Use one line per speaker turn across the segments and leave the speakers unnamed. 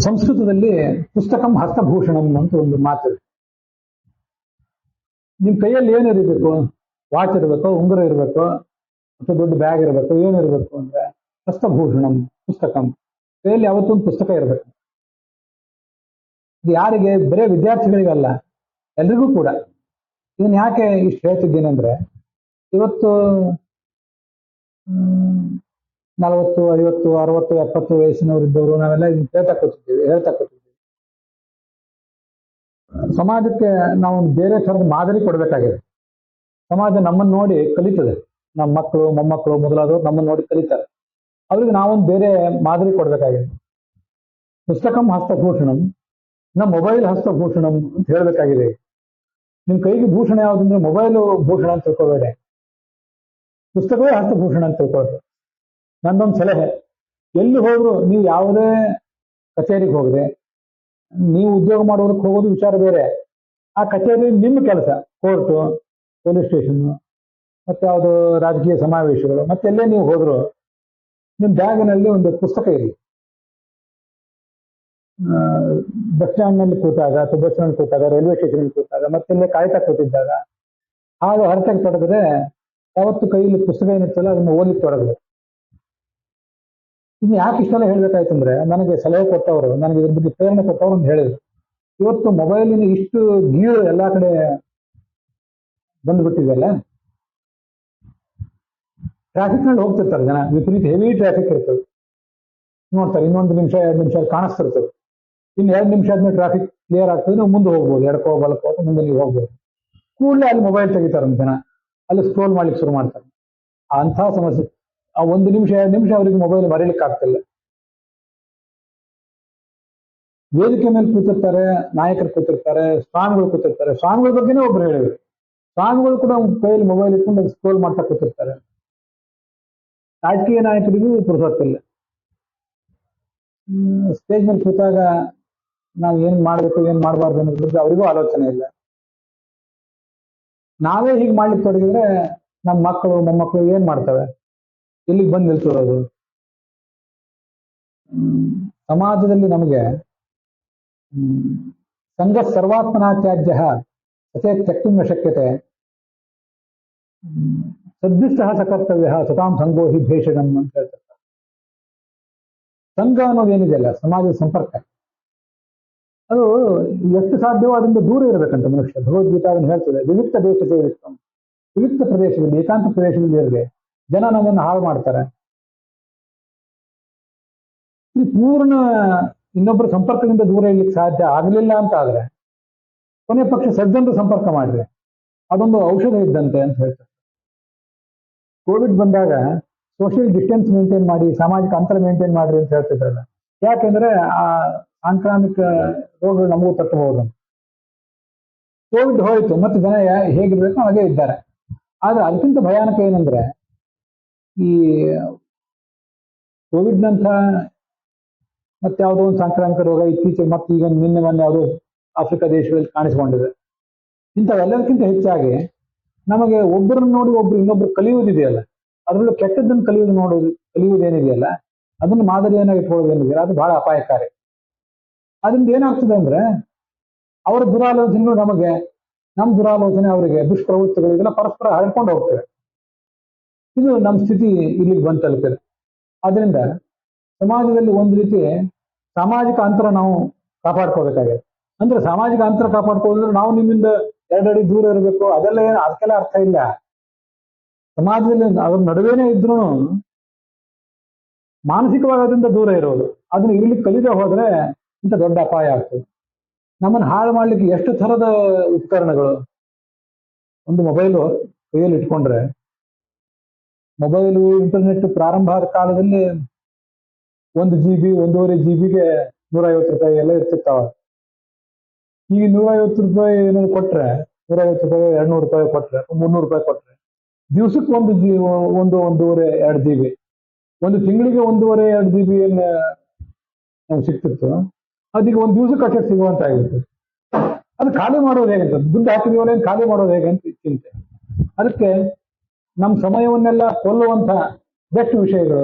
ಸಂಸ್ಕೃತದಲ್ಲಿ ಪುಸ್ತಕಂ ಹಸ್ತಭೂಷಣಂ ಅಂತ ಒಂದು ಮಾತಿದೆ. ನಿಮ್ ಕೈಯಲ್ಲಿ ಏನಿರಬೇಕು? ವಾಚ್ ಇರಬೇಕು, ಉಂಗುರ ಇರಬೇಕು, ಅಥವಾ ದೊಡ್ಡ ಬ್ಯಾಗ್ ಇರಬೇಕು. ಏನಿರಬೇಕು ಅಂದ್ರೆ ಹಸ್ತಭೂಷಣಂ ಪುಸ್ತಕಂ. ಕೈಯಲ್ಲಿ ಯಾವತ್ತೊಂದು ಪುಸ್ತಕ ಇರಬೇಕು. ಇದು ಯಾರಿಗೆ? ಬರೇ ವಿದ್ಯಾರ್ಥಿಗಳಿಗಲ್ಲ, ಎಲ್ರಿಗೂ ಕೂಡ. ಇದನ್ನ ಯಾಕೆ ಇಷ್ಟು ಹೇಳ್ತಿದ್ದೀನಿ ಅಂದ್ರೆ, ಇವತ್ತು 40, 50, 60, 70 ವಯಸ್ಸಿನವರಿದ್ದವರು ನಾವೆಲ್ಲ ಇದನ್ನ ಹೇಳ್ತಾ ಕೂತಿದ್ದೀವಿ. ಸಮಾಜಕ್ಕೆ ನಾವು ಬೇರೆ ಥರದ ಮಾದರಿ ಕೊಡಬೇಕಾಗಿದೆ. ಸಮಾಜ ನಮ್ಮನ್ನು ನೋಡಿ ಕಲಿತದೆ. ನಮ್ಮ ಮಕ್ಕಳು, ಮೊಮ್ಮಕ್ಕಳು ಮೊದಲಾದವರು ನಮ್ಮನ್ನು ನೋಡಿ ಕಲಿತಾರೆ. ಅವ್ರಿಗೆ ನಾವೊಂದು ಬೇರೆ ಮಾದರಿ ಕೊಡಬೇಕಾಗಿದೆ. ಪುಸ್ತಕಂ ಹಸ್ತಭೂಷಣಂ ನಮ್ಮ ಮೊಬೈಲ್ ಹಸ್ತಭೂಷಣಂ ಅಂತ ಹೇಳಬೇಕಾಗಿದೆ. ನಿಮ್ ಕೈಗೆ ಭೂಷಣ ಯಾವುದಂದ್ರೆ ಮೊಬೈಲು ಭೂಷಣ ಅಂತ ತಿಳ್ಕೊಬೇಡಿ, ಪುಸ್ತಕವೇ ಹಸ್ತಭೂಷಣ ಅಂತ ತಿಳ್ಕೊಳ್ರಿ. ನಂದೊಂದು ಸಲಹೆ, ಎಲ್ಲಿ ಹೋದ್ರು ನೀವು ಯಾವುದೇ ಕಚೇರಿಗೆ ಹೋಗದೆ, ನೀವು ಉದ್ಯೋಗ ಮಾಡೋದಕ್ಕೆ ಹೋಗೋದು ವಿಚಾರ ಬೇರೆ. ಆ ಕಚೇರಿ ನಿಮ್ಮ ಕೆಲಸ, ಕೋರ್ಟು, ಪೊಲೀಸ್ ಸ್ಟೇಷನ್, ಮತ್ತೆ ಯಾವುದು ರಾಜಕೀಯ ಸಮಾವೇಶಗಳು, ಮತ್ತೆಲ್ಲೇ ನೀವು ಹೋದ್ರು ನಿಮ್ಮ ಬ್ಯಾಗಿನಲ್ಲಿ ಒಂದು ಪುಸ್ತಕ ಇರಲಿ. ಬಸ್ ಸ್ಟ್ಯಾಂಡ್ನಲ್ಲಿ ಕೂತಾಗ, ಅಥವಾ ಬಸ್ ಸ್ಟ್ಯಾಂಡ್ ಕೂತಾಗ, ರೈಲ್ವೆ ಸ್ಟೇಷನ್ ಕೂತಾಗ, ಮತ್ತೆಲ್ಲೇ ಕಾಯ್ತಾ ಕೂತಿದ್ದಾಗ ಹಾಲು ಹರಟಕ್ಕೆ ತೊಡಗದೆ ಯಾವತ್ತು ಕೈಯಲ್ಲಿ ಪುಸ್ತಕ ಏನಿರ್ತಲ್ಲ ಅದನ್ನು ಓದಲಿಕ್ಕೆ ತೊಡಗಬೇಕು. ಇನ್ನು ಯಾಕೆ ಇಷ್ಟೆಲ್ಲ ಹೇಳ್ಬೇಕಾಯ್ತಂದ್ರೆ, ನನಗೆ ಸಲಹೆ ಕೊಟ್ಟವರು, ನನಗೆ ಇದ್ರ ಬಗ್ಗೆ ಪ್ರೇರಣೆ ಕೊಟ್ಟವರು ಅಂತ ಹೇಳಿದ್ರು. ಇವತ್ತು ಮೊಬೈಲಿನ ಇಷ್ಟು ಗೀಳು ಎಲ್ಲಾ ಕಡೆ ಬಂದ್ಬಿಟ್ಟಿದೆಯಲ್ಲ. ಟ್ರಾಫಿಕ್ ನಲ್ಲಿ ಹೋಗ್ತಿರ್ತಾರೆ ಜನ, ವಿಪರೀತ ಹೆವಿ ಟ್ರಾಫಿಕ್ ಇರ್ತದೆ. ನೋಡ್ತಾರೆ, ಇನ್ನೊಂದು ನಿಮಿಷ 2 ನಿಮಿಷ ಕಾಣಿಸ್ತಿರ್ತದೆ. ಇನ್ನು 2 ನಿಮಿಷ ಆದ್ಮೇಲೆ ಟ್ರಾಫಿಕ್ ಕ್ಲಿಯರ್ ಆಗ್ತದೆ, ನೀವು ಮುಂದೆ ಹೋಗ್ಬೋದು, ಎಡಕೋ ಬಲಕೋ ಮುಂದೆ ನೀವು ಹೋಗ್ಬೋದು. ಕೂಡಲೇ ಅಲ್ಲಿ ಮೊಬೈಲ್ ತೆಗಿತಾರೆ ಜನ, ಅಲ್ಲಿ ಸ್ಕ್ರೋಲ್ ಮಾಡ್ಲಿಕ್ಕೆ ಶುರು ಮಾಡ್ತಾರೆ. ಅಂಥ ಸಮಸ್ಯೆ. ಆ 1 ನಿಮಿಷ 2 ನಿಮಿಷ ಅವರಿಗೆ ಮೊಬೈಲ್ ಮರೀಲಿಕ್ಕೆ ಆಗ್ತಿಲ್ಲ. ವೇದಿಕೆ ಮೇಲೆ ಕೂತಿರ್ತಾರೆ, ನಾಯಕರು ಕೂತಿರ್ತಾರೆ, ಸ್ವಾಮಿಗಳು ಕೂತಿರ್ತಾರೆ. ಸ್ವಾಮಿಗಳ ಬಗ್ಗೆನೇ ಒಬ್ರು ಹೇಳಿದ್ರು, ಸ್ವಾಮಿಗಳು ಕೂಡ ಕೈಯಲ್ಲಿ ಮೊಬೈಲ್ ಇಟ್ಕೊಂಡು ಅದು ಸ್ಕ್ರೋಲ್ ಮಾಡ್ತಾ ಕೂತಿರ್ತಾರೆ. ರಾಜಕೀಯ ನಾಯಕರಿಗೂ ಪುರುಸೊತ್ತಿಲ್ಲ. ಸ್ಟೇಜ್ ಮೇಲೆ ಕೂತಾಗ ನಾವು ಏನ್ ಮಾಡ್ಬೇಕು, ಏನ್ ಮಾಡಬಾರ್ದು ಅನ್ನೋದ್ರ ಬಗ್ಗೆ ಅವರಿಗೂ ಆಲೋಚನೆ ಇಲ್ಲ. ನಾವೇ ಹೀಗೆ ಮಾಡ್ಲಿಕ್ಕೆ ತೊಡಗಿದ್ರೆ ನಮ್ಮ ಮಕ್ಕಳು, ಮೊಮ್ಮಕ್ಕಳು ಏನ್ ಮಾಡ್ತವೆ? ಎಲ್ಲಿಗೆ ಬಂದು ನಿಲ್ತಿರೋದು? ಸಮಾಜದಲ್ಲಿ ನಮಗೆ ಸಂಘ ಸರ್ವಾತ್ಮನಾತ್ಯಾಜ್ಯ ಸತೇ ತ್ಯಕ್ತುಂ ನ ಶಕ್ಯತೆ, ಸದೃಷ್ಟ ಸಕರ್ತವ್ಯ ಸತಾಂ ಸಂಗೋ ಹಿ ಭೇಷಣಂ ಅಂತ ಹೇಳ್ತಾರೆ. ಸಂಘ ಅನ್ನೋದೇನಿದೆಯಲ್ಲ, ಸಮಾಜದ ಸಂಪರ್ಕ, ಅದು ಎಷ್ಟು ಸಾಧ್ಯವೋ ಅದರಿಂದ ದೂರ ಇರಬೇಕಂತ ಮನುಷ್ಯ. ಭಗವದ್ಗೀತಾ ಅದನ್ನು ಹೇಳ್ತದೆ, ವಿವಿಕ್ತ ದೇಶಕ್ಕೆ ವಿವಿಕ್ತ ಪ್ರದೇಶದಲ್ಲಿ, ಏಕಾಂತ ಪ್ರದೇಶದಲ್ಲಿ ಇರದೆ ಜನ ನಮ್ಮನ್ನು ಹಾಳು ಮಾಡ್ತಾರೆ. ಪೂರ್ಣ ಇನ್ನೊಬ್ಬರ ಸಂಪರ್ಕದಿಂದ ದೂರ ಇರ್ಲಿಕ್ಕೆ ಸಾಧ್ಯ ಆಗಲಿಲ್ಲ ಅಂತ ಆದ್ರೆ ಕೊನೆ ಪಕ್ಷ ಸಜ್ಜನರ ಸಂಪರ್ಕ ಮಾಡ್ರಿ, ಅದೊಂದು ಔಷಧ ಇದ್ದಂತೆ ಅಂತ ಹೇಳ್ತಾರೆ. ಕೋವಿಡ್ ಬಂದಾಗ ಸೋಷಿಯಲ್ ಡಿಸ್ಟೆನ್ಸ್ ಮೇಂಟೈನ್ ಮಾಡಿ, ಸಾಮಾಜಿಕ ಅಂತರ ಮೇಂಟೈನ್ ಮಾಡ್ರಿ ಅಂತ ಹೇಳ್ತಿದ್ರಲ್ಲ. ಯಾಕೆಂದ್ರೆ ಆ ಸಾಂಕ್ರಾಮಿಕ ರೋಗಗಳು ನಮಗೂ ತಟ್ಟಬಹುದು. ಕೋವಿಡ್ ಹೋಯ್ತು, ಮತ್ತೆ ಜನ ಹೇಗಿರ್ಬೇಕು ಹಾಗೆ ಇದ್ದಾರೆ. ಆದ್ರೆ ಅದಕ್ಕಿಂತ ಭಯಾನಕ ಏನಂದ್ರೆ, ಈ ಕೋವಿಡ್ನಂಥ ಮತ್ತೆ ಯಾವುದೋ ಒಂದು ಸಾಂಕ್ರಾಮಿಕ ರೋಗ ಇತ್ತೀಚೆಗೆ ಮತ್ತೆ ಈಗ ಮೊನ್ನೆ ಯಾವುದೋ ಆಫ್ರಿಕಾ ದೇಶಗಳಲ್ಲಿ ಕಾಣಿಸಿಕೊಂಡಿದೆ. ಇಂಥವೆಲ್ಲದಕ್ಕಿಂತ ಹೆಚ್ಚಾಗಿ ನಮಗೆ ಒಬ್ಬರನ್ನ ನೋಡಿ ಒಬ್ರು ಇನ್ನೊಬ್ರು ಕಲಿಯುವುದಿದೆಯಲ್ಲ, ಅದರಲ್ಲೂ ಕೆಟ್ಟದ್ದನ್ನು ಕಲಿಯುವುದೇನಿದೆಯಲ್ಲ, ಅದನ್ನು ಮಾದರಿಯನ್ನಾಗಿ ಇಟ್ಕೊಳ್ಳೋದೇನಿದೆಯಲ್ಲ, ಅದು ಬಹಳ ಅಪಾಯಕಾರಿ. ಅದರಿಂದ ಏನಾಗ್ತದೆ ಅಂದ್ರೆ, ಅವರ ದುರಾಲೋಚನೆಗಳು ನಮಗೆ, ನಮ್ಮ ದುರಾಲೋಚನೆ ಅವರಿಗೆ, ದುಷ್ಪ್ರವೃತ್ತಿಗಳಿಗೆಲ್ಲ ಪರಸ್ಪರ ಹರಡ್ಕೊಂಡು ಹೋಗ್ತವೆ. ಇದು ನಮ್ಮ ಸ್ಥಿತಿ ಇಲ್ಲಿಗೆ ಬಂದು ತಲುಪಿದೆ. ಆದ್ರಿಂದ ಸಮಾಜದಲ್ಲಿ ಒಂದು ರೀತಿ ಸಾಮಾಜಿಕ ಅಂತರ ನಾವು ಕಾಪಾಡ್ಕೋಬೇಕಾಗಿದೆ. ಅಂದ್ರೆ ಸಾಮಾಜಿಕ ಅಂತರ ಕಾಪಾಡ್ಕೊಳ್ಳೋದ್ರೆ ನಾವು ನಿಮ್ಮಿಂದ 2 ಅಡಿ ದೂರ ಇರಬೇಕು, ಅದಕ್ಕೆಲ್ಲ ಅರ್ಥ ಇಲ್ಲ. ಸಮಾಜದಲ್ಲಿ ಅದ್ರ ನಡುವೆನೇ ಇದ್ರೂ ಮಾನಸಿಕವಾಗಿ ಅದರಿಂದ ದೂರ ಇರೋದು, ಅದನ್ನ ಇರ್ಲಿಕ್ಕೆ ಕಲಿದೇ ಹೋದ್ರೆ ಇಂಥ ದೊಡ್ಡ ಅಪಾಯ ಆಗ್ತದೆ. ನಮ್ಮನ್ನು ಹಾಳು ಮಾಡ್ಲಿಕ್ಕೆ ಎಷ್ಟು ಥರದ ಉಪಕರಣಗಳು. ಒಂದು ಮೊಬೈಲು ಕೈಯಲ್ಲಿ ಇಟ್ಕೊಂಡ್ರೆ, ಮೊಬೈಲು ಇಂಟರ್ನೆಟ್ ಪ್ರಾರಂಭ ಆದ ಕಾಲದಲ್ಲಿ 1 GB 1.5 GB 150 ರೂಪಾಯಿ ಎಲ್ಲ ಇರ್ತಿರ್ತಾವ. ಈಗ 150 ರೂಪಾಯಿ ಏನಾದ್ರು ಕೊಟ್ರೆ, 150 ರೂಪಾಯಿ 200 ರೂಪಾಯಿ ಕೊಟ್ರೆ, 300 ರೂಪಾಯಿ ಕೊಟ್ರೆ ದಿವಸಕ್ಕೆ 1.5 2 GB, ಒಂದು ತಿಂಗಳಿಗೆ 1.5 2 GB ನಮ್ಗೆ ಸಿಕ್ತಿತ್ತು. ಅದೀಗ ಒಂದು ದಿವಸಕ್ಕೆ ಅಷ್ಟೇ ಸಿಗುವಂತ ಆಗಿರ್ತದೆ. ಅದು ಖಾಲಿ ಮಾಡೋದು ಹೇಗಂತ, ದುಡ್ಡು ಹಾಕಿದೀವಲ್ಲ ಖಾಲಿ ಮಾಡೋದು ಹೇಗೆ ಅಂತ ಚಿಂತೆ. ಅದಕ್ಕೆ ನಮ್ಮ ಸಮಯವನ್ನೆಲ್ಲ ಕೊಲ್ಲುವಂತ ಬೆಸ್ಟ್ ವಿಷಯಗಳು,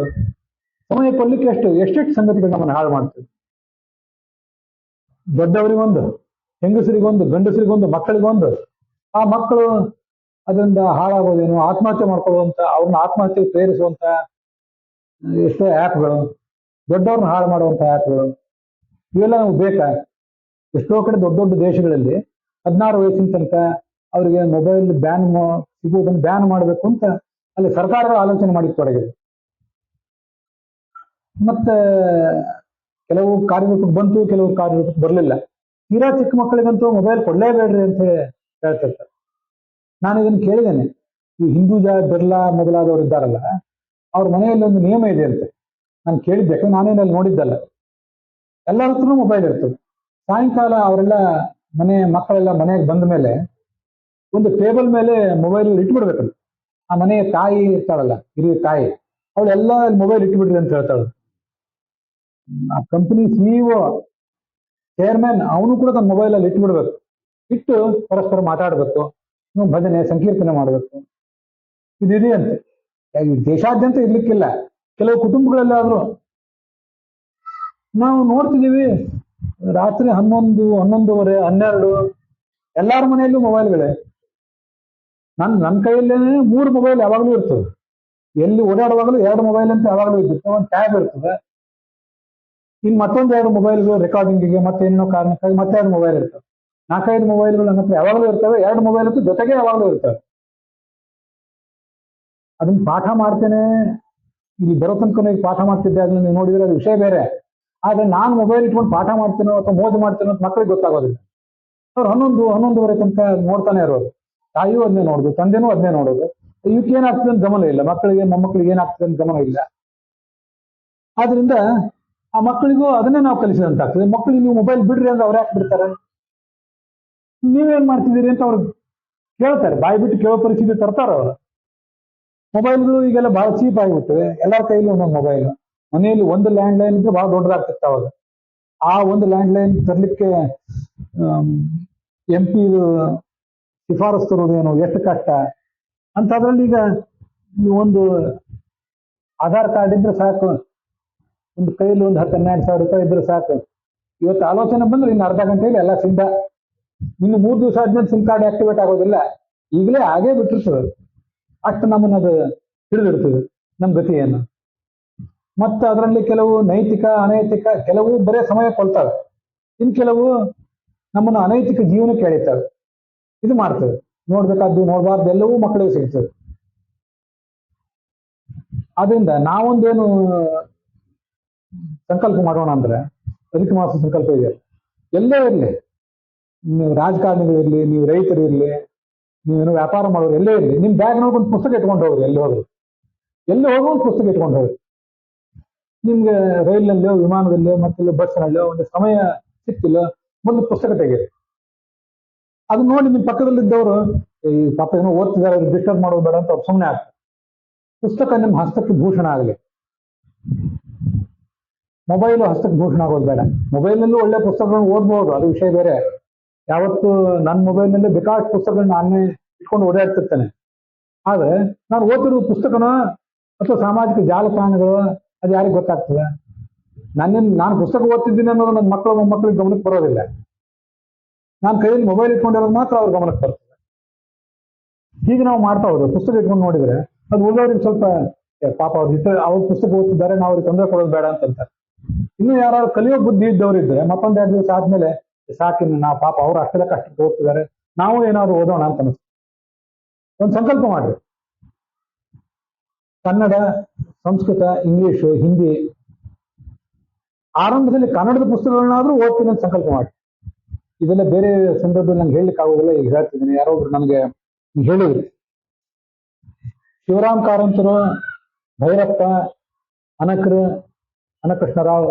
ಸಮಯ ಕೊಲ್ಲಿಕ್ಕೆ ಎಷ್ಟೆಷ್ಟು ಸಂಗತಿಗಳು ನಮ್ಮನ್ನು ಹಾಳು ಮಾಡ್ತದೆ. ದೊಡ್ಡವರಿಗೊಂದು, ಹೆಂಗಸರಿಗೊಂದು, ಗಂಡಸರಿಗೊಂದು, ಮಕ್ಕಳಿಗೊಂದು. ಆ ಮಕ್ಕಳು ಅದರಿಂದ ಹಾಳಾಗೋದೇನು, ಆತ್ಮಹತ್ಯೆ ಮಾಡ್ಕೊಳ್ಳುವಂತ, ಅವ್ರನ್ನ ಆತ್ಮಹತ್ಯೆಗೆ ಪ್ರೇರಿಸುವಂತ ಎಷ್ಟೋ ಆ್ಯಪ್ಗಳು, ದೊಡ್ಡವ್ರನ್ನ ಹಾಳು ಮಾಡುವಂತ ಆ್ಯಪ್ಗಳು, ಇವೆಲ್ಲ ನಮ್ಗೆ ಬೇಕಾ? ಎಷ್ಟೋ ಕಡೆ ದೊಡ್ಡ ದೊಡ್ಡ ದೇಶಗಳಲ್ಲಿ 16 ವಯಸ್ಸಿನ ತನಕ ಅವರಿಗೆ ಮೊಬೈಲ್ ಸಿಗುವುದನ್ನು ಬ್ಯಾನ್ ಮಾಡಬೇಕು ಅಂತ ಅಲ್ಲಿ ಸರ್ಕಾರಗಳು ಆಲೋಚನೆ ಮಾಡಿ ತೊಡಗಿದೆ. ಮತ್ತೆ ಕೆಲವು ಕಾರ್ಯರೂಪಕ್ಕೆ ಬಂತು, ಕೆಲವು ಕಾರ್ಯರೂಪಕ್ಕೆ ಬರಲಿಲ್ಲ. ತೀರಾ ಚಿಕ್ಕ ಮಕ್ಕಳಿಗಂತೂ ಮೊಬೈಲ್ ಕೊಡ್ಲೇಬೇಡ್ರಿ ಅಂತ ಹೇಳ್ತಿರ್ತಾರೆ. ನಾನು ಇದನ್ನು ಕೇಳಿದ್ದೇನೆ. ಈ ಹಿಂದೂಜಾ ಬಿರ್ಲಾ ಮೊದಲಾದವರು ಇದ್ದಾರಲ್ಲ, ಅವ್ರ ಮನೆಯಲ್ಲಿ ಒಂದು ನಿಯಮ ಇದೆ ಅಂತೆ. ನಾನು ಕೇಳಿದ್ದೆ, ನಾನೇನಲ್ಲಿ ನೋಡಿದ್ದಲ್ಲ. ಎಲ್ಲರ ಹತ್ರನೂ ಮೊಬೈಲ್ ಇರ್ತದೆ. ಸಾಯಂಕಾಲ ಅವರೆಲ್ಲ ಮಕ್ಕಳೆಲ್ಲ ಮನೆಗೆ ಬಂದ ಮೇಲೆ ಒಂದು ಟೇಬಲ್ ಮೇಲೆ ಮೊಬೈಲ್ ಇಟ್ಬಿಡ್ಬೇಕಂತ. ಆ ಮನೆಯ ತಾಯಿ ಇರ್ತಾಳಲ್ಲ, ಹಿರಿಯ ತಾಯಿ, ಅವಳೆಲ್ಲ ಮೊಬೈಲ್ ಇಟ್ಬಿಡ್ರಿ ಅಂತ ಹೇಳ್ತಾಳೆ. ಆ ಕಂಪನಿ CEO, ಚೇರ್ಮನ್, ಅವನು ಕೂಡ ತನ್ನ ಮೊಬೈಲ್ ಅಲ್ಲಿ ಇಟ್ಬಿಡ್ಬೇಕು. ಇಟ್ಟು ಪರಸ್ಪರ ಮಾತಾಡ್ಬೇಕು, ಭಜನೆ ಸಂಕೀರ್ತನೆ ಮಾಡಬೇಕು. ಇದಿದೆಯಂತೆ. ದೇಶಾದ್ಯಂತ ಇರ್ಲಿಕ್ಕಿಲ್ಲ, ಕೆಲವು ಕುಟುಂಬಗಳಲ್ಲಾದ್ರೂ ನಾವು ನೋಡ್ತಿದ್ದೀವಿ. ರಾತ್ರಿ 11, 11:30, 12 ಎಲ್ಲಾರ ಮನೆಯಲ್ಲೂ ಮೊಬೈಲ್ಗಳೇ. ನನ್ನ ಕೈಯಲ್ಲೇನೆ 3 ಮೊಬೈಲ್ ಯಾವಾಗಲೂ ಇರ್ತದೆ. ಎಲ್ಲಿ ಓಡಾಡುವಾಗಲೂ 2 ಮೊಬೈಲ್ ಅಂತ ಯಾವಾಗಲೂ ಇರ್ತದೆ. ಒಂದು ಟ್ಯಾಬ್ ಇರ್ತದೆ, ಇನ್ನು ಮತ್ತೊಂದು 2 ಮೊಬೈಲ್ಗಳು ರೆಕಾರ್ಡಿಂಗಿಗೆ, ಮತ್ತೆ ಏನೋ ಕಾರಣಕ್ಕಾಗಿ ಮತ್ತೆ 2 ಮೊಬೈಲ್ ಇರ್ತವೆ. 4-5 ಮೊಬೈಲ್ಗಳು ನನ್ನ ಹತ್ರ ಯಾವಾಗಲೂ ಇರ್ತವೆ. 2 ಮೊಬೈಲ್ ಅಂತೂ ಜೊತೆಗೆ ಯಾವಾಗಲೂ ಇರ್ತವೆ. ಅದನ್ನ ಪಾಠ ಮಾಡ್ತೇನೆ, ಇಲ್ಲಿ ಬರೋ ತನಕ ಪಾಠ ಮಾಡ್ತಿದ್ದೆ, ಅದನ್ನ ನೀವು ನೋಡಿದ್ರೆ ಅದು ವಿಷಯ ಬೇರೆ. ಆದ್ರೆ ನಾನು ಮೊಬೈಲ್ ಇಟ್ಕೊಂಡು ಪಾಠ ಮಾಡ್ತೀನೋ ಅಥವಾ ಮೋಜು ಮಾಡ್ತೀನೋ ಅಂತ ಮಕ್ಕಳಿಗೆ ಗೊತ್ತಾಗೋದಿಲ್ಲ. ಅವ್ರು 11, 11:30 ತನಕ ನೋಡ್ತಾನೆ ಇರೋರು. ತಾಯಿಯೂ ಅದನ್ನೇ ನೋಡುದು, ತಂದೆನೂ ಅದನ್ನೇ ನೋಡೋದು. ಇವಕ್ಕೆ ಏನಾಗ್ತದೆ ಅಂತ ಗಮನ ಇಲ್ಲ, ಮಕ್ಕಳಿಗೆ ಮೊಮ್ಮಕ್ಕಳಿಗೆ ಏನಾಗ್ತದೆ ಅಂತ ಗಮನ ಇಲ್ಲ. ಆದ್ರಿಂದ ಆ ಮಕ್ಕಳಿಗೂ ಅದನ್ನೇ ನಾವು ಕಲಿಸಿದಂತಾಗ್ತದೆ. ಮಕ್ಕಳಿಗೆ ನೀವು ಮೊಬೈಲ್ ಬಿಡ್ರಿ ಅಂದ್ರೆ ಅವ್ರು ಯಾಕೆ ಬಿಡ್ತಾರೆ? ನೀವೇನ್ ಮಾಡ್ತಿದ್ದೀರಿ ಅಂತ ಅವ್ರು ಕೇಳ್ತಾರೆ. ಬಾಯಿ ಬಿಟ್ಟು ಕೇಳೋ ಪರಿಸ್ಥಿತಿ ತರ್ತಾರ ಅವರು. ಮೊಬೈಲ್ಗಳು ಈಗೆಲ್ಲ ಬಹಳ ಚೀಪ್ ಆಗಿಬಿಟ್ಟಿವೆ. ಎಲ್ಲರ ಕೈಲಿ ಒಂದೊಂದು ಮೊಬೈಲ್. ಮನೆಯಲ್ಲಿ ಒಂದು ಲ್ಯಾಂಡ್ ಲೈನ್ ಇದ್ರೆ ಬಹಳ ದೊಡ್ಡದಾಗ್ತಿತ್ತು ಅವಾಗ. ಆ ಒಂದು ಲ್ಯಾಂಡ್ ಲೈನ್ ತರಲಿಕ್ಕೆ MP ಶಿಫಾರಸು ತರುವುದೇನು, ಎಷ್ಟು ಕಷ್ಟ ಅಂತ. ಅದ್ರಲ್ಲಿ ಈಗ ಒಂದು ಆಧಾರ್ ಕಾರ್ಡ್ ಇದ್ರೆ ಸಾಕು, ಒಂದು ಕೈಯಲ್ಲಿ ಒಂದು 10-12 ಸಾವಿರ ರೂಪಾಯಿ ಇದ್ರೆ ಸಾಕು. ಇವತ್ತು ಆಲೋಚನೆ ಬಂದ್ರೆ ಇನ್ನು ಅರ್ಧ ಗಂಟೆಯಲ್ಲಿ ಎಲ್ಲ ಸಿದ್ಧ. ಇನ್ನು 3 ದಿವಸ ಆದ್ಮೇಲೆ ಸಿಮ್ ಕಾರ್ಡ್ ಆಕ್ಟಿವೇಟ್ ಆಗೋದಿಲ್ಲ, ಈಗಲೇ ಆಗೇ ಬಿಟ್ಟಿರ್ತದೆ. ಅಷ್ಟು ನಮ್ಮನ್ನದು ಹಿಡಿದಿರ್ತದೆ ನಮ್ಮ ಗತಿ ಏನು. ಮತ್ತೆ ಅದರಲ್ಲಿ ಕೆಲವು ನೈತಿಕ ಅನೈತಿಕ, ಕೆಲವು ಬರೇ ಸಮಯ ಕೊಲ್ತವೆ, ಇನ್ನು ಕೆಲವು ನಮ್ಮನ್ನು ಅನೈತಿಕ ಜೀವನಕ್ಕೆ ಎಳಿತವೆ. ಇದು ಮಾಡ್ತವೆ. ನೋಡ್ಬೇಕಾದ್ದು ನೋಡ್ಬಾರ್ದು ಎಲ್ಲವೂ ಮಕ್ಕಳಿಗೆ ಸಿಗ್ತದೆ. ಆದ್ರಿಂದ ನಾವೊಂದೇನು ಸಂಕಲ್ಪ ಮಾಡೋಣ ಅಂದ್ರೆ, ಅಧಿಕ ಮಾಸ ಸಂಕಲ್ಪ ಇದೆ. ಎಲ್ಲೇ ಇರಲಿ, ನೀವು ರಾಜಕಾರಣಿಗಳಿರ್ಲಿ, ನೀವು ರೈತರು ಇರ್ಲಿ, ನೀವೇನು ವ್ಯಾಪಾರ ಮಾಡೋರು ಎಲ್ಲೇ ಇರಲಿ, ನಿಮ್ ಬ್ಯಾಗ್ನೊಳಗೆ ಒಂದು ಪುಸ್ತಕ ಇಟ್ಕೊಂಡು ಹೋಗ್ರಿ. ಎಲ್ಲಿ ಹೋದ್ರು, ಎಲ್ಲಿ ಹೋಗೋ ಒಂದು ಪುಸ್ತಕ ಇಟ್ಕೊಂಡು ಹೋಗ್ರಿ. ನಿಮ್ಗೆ ರೈಲ್ನಲ್ಲೋ, ವಿಮಾನದಲ್ಲೋ, ಮತ್ತೆ ಬಸ್ನಲ್ಲೋ ಒಂದು ಸಮಯ ಸಿಕ್ತಿಲ್ಲ, ಒಂದು ಪುಸ್ತಕ ತೆಗೀರಿ. ಅದು ನೋಡಿ ನಿಮ್ ಪಕ್ಕದಲ್ಲಿದ್ದವರು ಈ ಪಾಪ ಏನೋ ಓದ್ತಿದ್ದಾರೆ, ಡಿಸ್ಟರ್ಬ್ ಮಾಡೋದು ಬೇಡ ಅಂತ ಅವ್ರು ಸುಮ್ಮನೆ ಆಗ್ತಾರೆ. ಪುಸ್ತಕ ನಿಮ್ಮ ಹಸ್ತಕ್ಕೆ ಭೂಷಣ ಆಗಲಿ. ಮೊಬೈಲು ಹಸ್ತಕ್ಕೆ ಭೂಷಣ ಆಗೋದು ಬೇಡ. ಮೊಬೈಲ್ನಲ್ಲೂ ಒಳ್ಳೆ ಪುಸ್ತಕಗಳನ್ನ ಓದ್ಬೋದು, ಅದು ವಿಷಯ ಬೇರೆ. ಯಾವತ್ತು ನನ್ನ ಮೊಬೈಲ್ನಲ್ಲಿ ಬೇಕಾದ ಪುಸ್ತಕಗಳನ್ನ ನಾನೇ ಇಟ್ಕೊಂಡು ಓಡಾಡ್ತಿರ್ತೇನೆ. ಆದ್ರೆ ನಾನು ಓದಿರೋ ಪುಸ್ತಕನ ಅಥವಾ ಸಾಮಾಜಿಕ ಜಾಲತಾಣಗಳು ಅದು ಯಾರಿಗೆ ಗೊತ್ತಾಗ್ತದೆ? ನಾನು ಪುಸ್ತಕ ಓದ್ತಿದ್ದೀನಿ ಅನ್ನೋದು ನನ್ನ ಮಕ್ಕಳು ಮೊಮ್ಮಕ್ಕಳಿಗೆ ಗಮನಕ್ಕೆ ಬರೋದಿಲ್ಲ. ನಾನು ಕೈಯಲ್ಲಿ ಮೊಬೈಲ್ ಇಟ್ಕೊಂಡಿರೋದು ಮಾತ್ರ ಅವ್ರ ಗಮನಕ್ಕೆ ಬರ್ತದೆ. ಹೀಗೆ ನಾವು ಮಾಡ್ತಾ ಹೋದ್ರು. ಪುಸ್ತಕ ಇಟ್ಕೊಂಡು ನೋಡಿದ್ರೆ ಅದು ಉಳಿದವ್ರಿಗೆ ಸ್ವಲ್ಪ ಪಾಪ ಅವ್ರ ಪುಸ್ತಕ ಓದ್ತಿದ್ದಾರೆ, ನಾವು ಅವ್ರಿಗೆ ತೊಂದರೆ ಕೊಡೋದು ಬೇಡ ಅಂತಾರೆ. ಇನ್ನು ಯಾರು ಕಲಿಯೋ ಬುದ್ಧಿ ಇದ್ದವ್ರು ಇದ್ರೆ ಮತ್ತೊಂದೆರಡು ದಿವಸ ಆದ್ಮೇಲೆ ಸಾಕಿನ್ನು ನಾವು ಪಾಪ ಅವ್ರು ಅಷ್ಟೆಲ್ಲ ಕಷ್ಟ ಓದ್ತಿದ್ದಾರೆ, ನಾವು ಏನಾದ್ರು ಓದೋಣ ಅಂತ ಅನಿಸ್ತು. ಒಂದು ಸಂಕಲ್ಪ ಮಾಡ್ರಿ. ಕನ್ನಡ, ಸಂಸ್ಕೃತ, ಇಂಗ್ಲಿಷು, ಹಿಂದಿ, ಆರಂಭದಲ್ಲಿ ಕನ್ನಡದ ಪುಸ್ತಕಗಳನ್ನಾದ್ರೂ ಓದ್ತೀನಿ ಅಂತ ಸಂಕಲ್ಪ ಮಾಡಿ. ಇದೆಲ್ಲ ಬೇರೆ ಸಂದರ್ಭದಲ್ಲಿ ನಂಗೆ ಹೇಳಲಿಕ್ಕೆ ಆಗೋದಿಲ್ಲ, ಈಗ ಹೇಳ್ತಿದ್ದೀನಿ. ಯಾರೋ ಒಬ್ರು ನನಗೆ ಹೇಳಿದ್ರು, ಶಿವರಾಮ್ ಕಾರಂತರು, ಭೈರಪ್ಪ, ಅನಕೃಷ್ಣರಾವ್,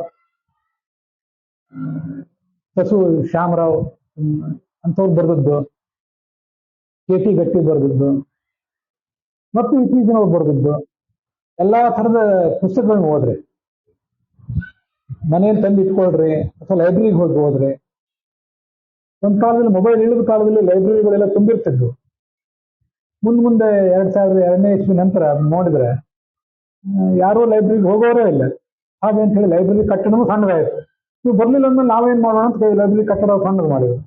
ಸಸು ಶ್ಯಾಮರಾವ್ ಅಂತವ್ರು ಬರೆದದ್ದು, KT ಗಟ್ಟಿ ಬರೆದದ್ದು, ಮತ್ತು ಇತ್ತೀಚಿನವ್ರು ಬರೆದದ್ದು ಎಲ್ಲಾ ಥರದ ಪುಸ್ತಕಗಳನ್ನ ಓದ್ರಿ. ಮನೆಯಲ್ಲಿ ತಂದು ಇಟ್ಕೊಳ್ರಿ ಅಥವಾ ಲೈಬ್ರರಿಗೆ ಹೋಗಿ ಹೋದ್ರಿ. ಒಂದ್ ಕಾಲದಲ್ಲಿ ಮೊಬೈಲ್ ಇಳಿದ ಕಾಲದಲ್ಲಿ ಲೈಬ್ರರಿಗಳೆಲ್ಲ ತುಂಬಿರ್ತಿದ್ವು. ಮುಂದೆ 2002ನೇ ಇಸ್ವಿ ನಂತರ ನೋಡಿದ್ರೆ ಯಾರೂ ಲೈಬ್ರರಿಗೆ ಹೋಗೋರೇ ಇಲ್ಲ. ಹಾಗೆ ಅಂತ ಹೇಳಿ ಲೈಬ್ರರಿ ಕಟ್ಟಡನೂ ಸಣ್ಣದಾಯಿತು. ನೀವು ಬರ್ಲಿಲ್ಲ ಅಂದ್ಮೇಲೆ ನಾವೇನ್ ಮಾಡೋಣ ಅಂತ ಲೈಬ್ರರಿ ಕಟ್ಟಡ ಸಣ್ಣದು ಮಾಡಿದ್ರು.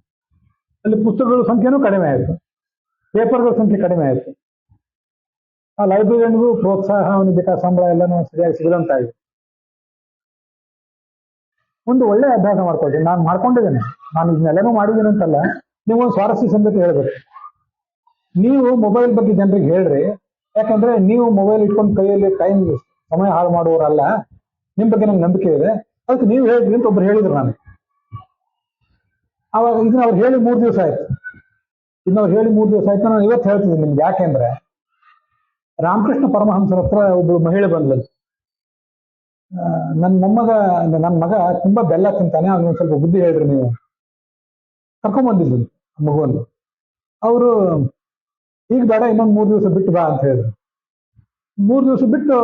ಅಲ್ಲಿ ಪುಸ್ತಕಗಳ ಸಂಖ್ಯೆನೂ ಕಡಿಮೆ ಆಯಿತು, ಪೇಪರ್ಗಳ ಸಂಖ್ಯೆ ಕಡಿಮೆ ಆಯಿತು. ಆ ಲೈಬ್ರರಿಯನ್ಗೂ ಪ್ರೋತ್ಸಾಹ, ಅವನಿಗೆ ಬೇಕಾದ ಸಂಬಳ ಎಲ್ಲನೂ ಸರಿಯಾಗಿ ಸಿಗದಂತಾಯಿತು. ಒಂದು ಒಳ್ಳೆ ಅಭ್ಯಾಸ ಮಾಡ್ಕೊಳ್ತೀನಿ, ನಾನು ಮಾಡ್ಕೊಂಡಿದ್ದೇನೆ, ನಾನು ಇದನ್ನೆಲ್ಲನೂ ಮಾಡಿದ್ದೀನಿ ಅಂತಲ್ಲ. ನೀವೊಂದು ಸ್ವಾರಸ್ಯ ಸಂಗತಿ ಹೇಳ್ಬೇಕು, ನೀವು ಮೊಬೈಲ್ ಬಗ್ಗೆ ಜನರಿಗೆ ಹೇಳ್ರಿ. ಯಾಕಂದ್ರೆ ನೀವು ಮೊಬೈಲ್ ಇಟ್ಕೊಂಡು ಕೈಯಲ್ಲಿ ಸಮಯ ಹಾಳು ಮಾಡುವವರಲ್ಲ, ನಿಮ್ ಬಗ್ಗೆ ನಂಗೆ ನಂಬಿಕೆ ಇದೆ, ಅದಕ್ಕೆ ನೀವು ಹೇಳ್ರಿ ಅಂತ ಒಬ್ರು ಹೇಳಿದ್ರು ನಾನು. ಅವಾಗ ಇದನ್ನ ಅವ್ರು ಹೇಳಿ 3 ದಿವಸ ಆಯ್ತು. ನಾನು ಇವತ್ತು ಹೇಳ್ತಿದ್ದೀನಿ ನಿಮ್ಗೆ. ಯಾಕೆಂದ್ರೆ ರಾಮಕೃಷ್ಣ ಪರಮಹಂಸರ ಹತ್ರ ಒಬ್ಳು ಮಹಿಳೆ ಬಂದ್ಲು. ನನ್ನ ಮಗ ತುಂಬಾ ಬೆಲ್ಲ ತಿಂತಾನೆ, ಅವ್ನಿಗೆ ಸ್ವಲ್ಪ ಬುದ್ಧಿ ಹೇಳ್ರಿ ನೀವು. ಕರ್ಕೊಂಡ್ಬಂದಿದ್ದು ಮಗುವನ್ನು. ಅವರು ಈಗ ಬೇಡ, ಇನ್ನೊಂದು 3 ದಿವಸ ಬಿಟ್ಟು ಬಾ ಅಂತ ಹೇಳಿದ್ರು. 3 ದಿವಸ ಬಿಟ್ಟು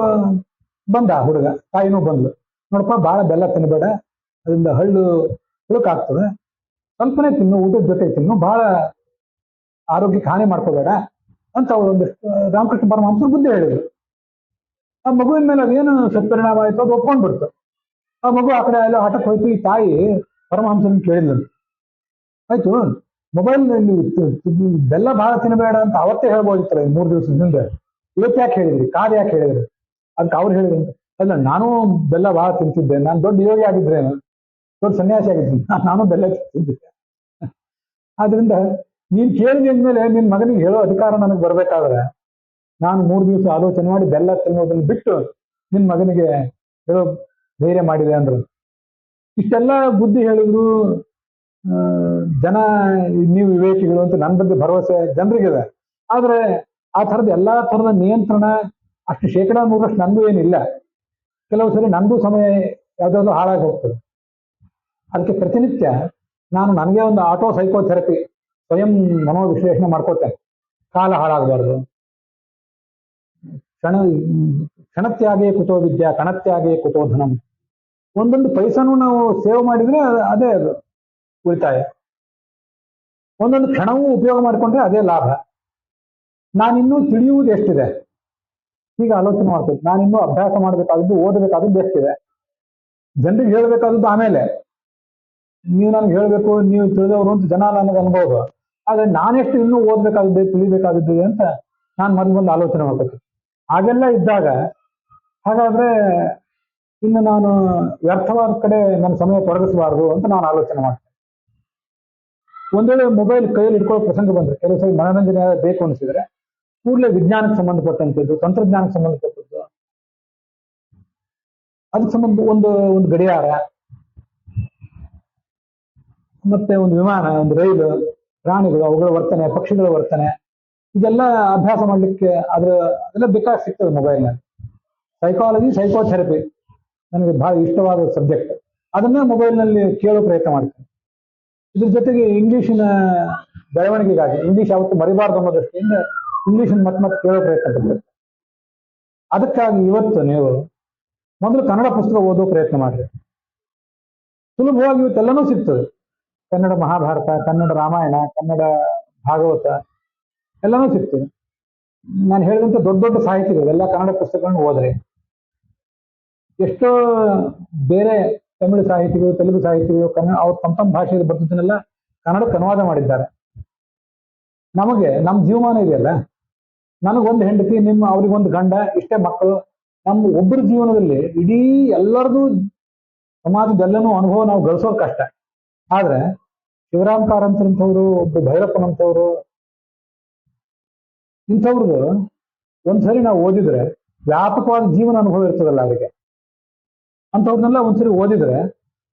ಬಂದ ಹುಡುಗ, ತಾಯಿನೂ ಬಂದ್ಲು. ನೋಡಪ್ಪ, ಬಹಳ ಬೆಲ್ಲ ತಿನ್ನಬೇಡ, ಅದರಿಂದ ಹುಳುಕಾಗ್ತದೆ, ಸ್ವಲ್ಪನೇ ತಿನ್ನು, ಊಟದ ಜೊತೆ ತಿನ್ನು, ಬಹಳ ಆರೋಗ್ಯಕ್ಕೆ ಹಾನಿ ಮಾಡ್ಕೋಬೇಡ ಅಂತ ಅವಳು ಒಂದಿಷ್ಟು ರಾಮಕೃಷ್ಣ ಪರಮಹಂಸರು ಬುದ್ಧಿ ಹೇಳಿದ್ರು. ಆ ಮಗುವಿನ ಮೇಲೆ ಅದೇನು ಸತ್ಪರಿಣಾಮ ಆಯ್ತು, ಅದು ಒಪ್ಕೊಂಡ್ಬಿಡ್ತು. ಆ ಮಗು ಆ ಕಡೆ ಎಲ್ಲ ಹಠಕ್ಕೆ ಹೋಯ್ತು. ಈ ತಾಯಿ ಪರಮಹಂಸರನ್ನು ಕೇಳಿದ್ಲು, ಆಯ್ತು ಮೊಬೈಲ್ ಬೆಲ್ಲ ಬಹಳ ತಿನ್ನಬೇಡ ಅಂತ ಅವತ್ತೇ ಹೇಳ್ಬೋದಿತ್ತಲ್ಲ 3 ದಿವಸದ ಹಿಂದೆ, ಇವತ್ತು ಯಾಕೆ ಹೇಳಿದ್ರಿ, ಕಾದ್ ಯಾಕೆ ಹೇಳಿದ್ರಿ? ಅದಕ್ಕೆ ಅವ್ರು ಹೇಳಿದ್ರಂತೆ, ಅಲ್ಲ ನಾನು ಬೆಲ್ಲ ಬಹಳ ತಿಂತಿದ್ದೆ, ನಾನು ದೊಡ್ಡ ಯೋಗಿ ಆಗಿದ್ರೇನು, ದೊಡ್ಡ ಸನ್ಯಾಸಿ ಆಗಿದ್ದೀನಿ, ನಾನು ಬೆಲ್ಲ ತಿಂತಿದ್ದೆ. ಆದ್ರಿಂದ ನೀನ್ ಕೇಳಿದ ಅಂದ್ಮೇಲೆ ನಿನ್ ಮಗನಿಗೆ ಹೇಳೋ ಅಧಿಕಾರ ನನಗೆ ಬರ್ಬೇಕಾದ್ರೆ ನಾನು 3 ದಿವಸ ಆಲೋಚನೆ ಮಾಡಿ ಬೆಲ್ಲ ತಿನ್ನೋದನ್ನ ಬಿಟ್ಟು ನಿನ್ ಮಗನಿಗೆ ಹೇಳೋ ಧೈರ್ಯ ಮಾಡಿದೆ ಅಂದ್ರು. ಇಷ್ಟೆಲ್ಲ ಬುದ್ಧಿ ಹೇಳಿದ್ರು ಜನ, ನೀವು ವಿವೇಕಿಗಳು ಅಂತ ನನ್ನ ಬಗ್ಗೆ ಭರವಸೆ ಜನರಿಗಿದೆ. ಆದ್ರೆ ಆ ಥರದ ಎಲ್ಲಾ ಥರದ ನಿಯಂತ್ರಣ ಅಷ್ಟು 100% ನಂದು ಏನಿಲ್ಲ. ಕೆಲವು ಸರಿ ನಂದು ಸಮಯ ಯಾವ್ದಾದ್ರು ಹಾಳಾಗಿ ಹೋಗ್ತದೆ. ಅದಕ್ಕೆ ಪ್ರತಿನಿತ್ಯ ನಾನು ನನಗೆ ಒಂದು ಆಟೋ ಸೈಕೋಥೆರಪಿ, ಸ್ವಯಂ ಮನೋವಿಶ್ಲೇಷಣೆ ಮಾಡ್ಕೋತೇನೆ. ಕಾಲ ಹಾಳಾಗಬಾರ್ದು, ಕ್ಷಣತ್ಯಾಗೇ ಕುತೋ ವಿದ್ಯಾ ಕಣತ್ಯಾಗೇ ಕುತೋ ಧನಂ. ಒಂದೊಂದು ಪೈಸನೂ ನಾವು ಸೇವ್ ಮಾಡಿದ್ರೆ ಅದೇ ಅದು ಉಳಿತಾಯ, ಒಂದೊಂದು ಕ್ಷಣವೂ ಉಪಯೋಗ ಮಾಡಿಕೊಂಡ್ರೆ ಅದೇ ಲಾಭ. ನಾನಿನ್ನೂ ತಿಳಿಯುವುದು ಎಷ್ಟಿದೆ, ಈಗ ಆಲೋಚನೆ ಮಾಡ್ಬೇಕು. ನಾನಿನ್ನೂ ಅಭ್ಯಾಸ ಮಾಡಬೇಕಾದದ್ದು, ಓದಬೇಕಾದದ್ದು ಎಷ್ಟಿದೆ, ಜನರಿಗೆ ಹೇಳಬೇಕಾದದ್ದು ಆಮೇಲೆ. ನೀವು ನನಗೆ ಹೇಳಬೇಕು, ನೀವು ತಿಳಿದವರು ಅಂತ ಜನ ನನಗೆ ಅನ್ಬೋದು. ಆದ್ರೆ ನಾನೆಷ್ಟು ಇನ್ನೂ ಓದ್ಬೇಕಾಗಿದೆ, ತಿಳಿಬೇಕಾಗಿದ್ದು ಅಂತ ನಾನು ಮೊದಲು ಆಲೋಚನೆ ಮಾಡ್ಬೇಕು. ಹಾಗೆಲ್ಲ ಇದ್ದಾಗ ಹಾಗಾದ್ರೆ ಇನ್ನು ನಾನು ವ್ಯರ್ಥವಾದ ಕಡೆ ನನ್ನ ಸಮಯ ತೊಡಗಿಸಬಾರ್ದು ಅಂತ ನಾನು ಆಲೋಚನೆ ಮಾಡ್ತೇನೆ. ಒಂದ್ ವೇಳೆ ಮೊಬೈಲ್ ಕೈಯಲ್ಲಿ ಇಟ್ಕೊಳ್ಳೋ ಪ್ರಸಂಗ ಬಂದ್ರೆ, ಕೆಲವು ಸರಿ ಮನೋರಂಜನೆ ಬೇಕು ಅನಿಸಿದ್ರೆ ಕೂಡಲೇ ವಿಜ್ಞಾನಕ್ಕೆ ಸಂಬಂಧಪಟ್ಟಂಥದ್ದು, ತಂತ್ರಜ್ಞಾನಕ್ಕೆ ಸಂಬಂಧಪಟ್ಟದ್ದು, ಅದಕ್ಕೆ ಸಂಬಂಧ ಒಂದು ಗಡಿಯಾರ, ಮತ್ತೆ ಒಂದು ವಿಮಾನ, ಒಂದು ರೈಲು, ಪ್ರಾಣಿಗಳು, ಅವುಗಳ ವರ್ತನೆ, ಪಕ್ಷಿಗಳ ವರ್ತನೆ, ಇದೆಲ್ಲ ಅಭ್ಯಾಸ ಮಾಡ್ಲಿಕ್ಕೆ ಅದೆಲ್ಲ ಬೇಕಾಗಿ ಸಿಗ್ತದೆ ಮೊಬೈಲ್ನಲ್ಲಿ. ಸೈಕಾಲಜಿ, ಸೈಕೋಥೆರಪಿ ನನಗೆ ಬಹಳ ಇಷ್ಟವಾದ ಸಬ್ಜೆಕ್ಟ್. ಅದನ್ನೇ ಮೊಬೈಲ್ನಲ್ಲಿ ಕೇಳೋ ಪ್ರಯತ್ನ ಮಾಡ್ತೇನೆ. ಇದ್ರ ಜೊತೆಗೆ ಇಂಗ್ಲಿಶಿನ ಬೆಳವಣಿಗೆಗಾಗಿ, ಇಂಗ್ಲಿಷ್ ಯಾವತ್ತು ಮರಿಬಾರ್ದು ಅನ್ನೋ ದೃಷ್ಟಿಯಿಂದ ಇಂಗ್ಲಿಷನ್ ಮತ್ತೆ ಕೇಳೋ ಪ್ರಯತ್ನ ಪಡ್ಬೇಕು. ಅದಕ್ಕಾಗಿ ಇವತ್ತು ನೀವು ಮೊದಲು ಕನ್ನಡ ಪುಸ್ತಕ ಓದೋ ಪ್ರಯತ್ನ ಮಾಡ್ರಿ. ಸುಲಭವಾಗಿ ಇವತ್ತೆಲ್ಲನೂ ಸಿಗ್ತದೆ. ಕನ್ನಡ ಮಹಾಭಾರತ, ಕನ್ನಡ ರಾಮಾಯಣ, ಕನ್ನಡ ಭಾಗವತ ಎಲ್ಲನೂ ಸಿಗ್ತದೆ. ನಾನು ಹೇಳಿದಂತ ದೊಡ್ಡ ದೊಡ್ಡ ಸಾಹಿತಿಗಳು ಎಲ್ಲ ಕನ್ನಡ ಪುಸ್ತಕಗಳನ್ನು ಓದ್ರಿ. ಎಷ್ಟೋ ಬೇರೆ ತಮಿಳು ಸಾಹಿತಿಗಳು, ತೆಲುಗು ಸಾಹಿತಿಗಳು, ಅವ್ರು ತಮ್ಮ ಭಾಷೆಯಲ್ಲಿ ಬರ್ತದನ್ನೆಲ್ಲ ಕನ್ನಡಕ್ಕೆ ಅನುವಾದ ಮಾಡಿದ್ದಾರೆ. ನಮಗೆ ನಮ್ಮ ಜೀವಮಾನ ಇದೆಯಲ್ಲ, ನನಗೊಂದು ಹೆಂಡತಿ, ಅವ್ರಿಗೊಂದು ಗಂಡ, ಇಷ್ಟೇ ಮಕ್ಕಳು. ನಮ್ಮ ಒಬ್ಬರ ಜೀವನದಲ್ಲಿ ಇಡೀ ಎಲ್ಲರದು ಸಮಾಜದೆಲ್ಲನೂ ಅನುಭವ ನಾವು ಗಳಿಸೋದು ಕಷ್ಟ. ಆದ್ರೆ ಶಿವರಾಮ್ ಕಾರಂತರಂಥವ್ರು, ಒಬ್ರು ಭೈರಪ್ಪನಂಥವ್ರು, ಇಂಥವ್ರದ್ದು ಒಂದ್ಸರಿ ನಾವು ಓದಿದ್ರೆ ವ್ಯಾಪಕವಾದ ಜೀವನ ಅನುಭವ ಇರ್ತದಲ್ಲ ಅವರಿಗೆ. ಅಂಥವ್ರನ್ನೆಲ್ಲ ಒಂದ್ಸರಿ ಓದಿದ್ರೆ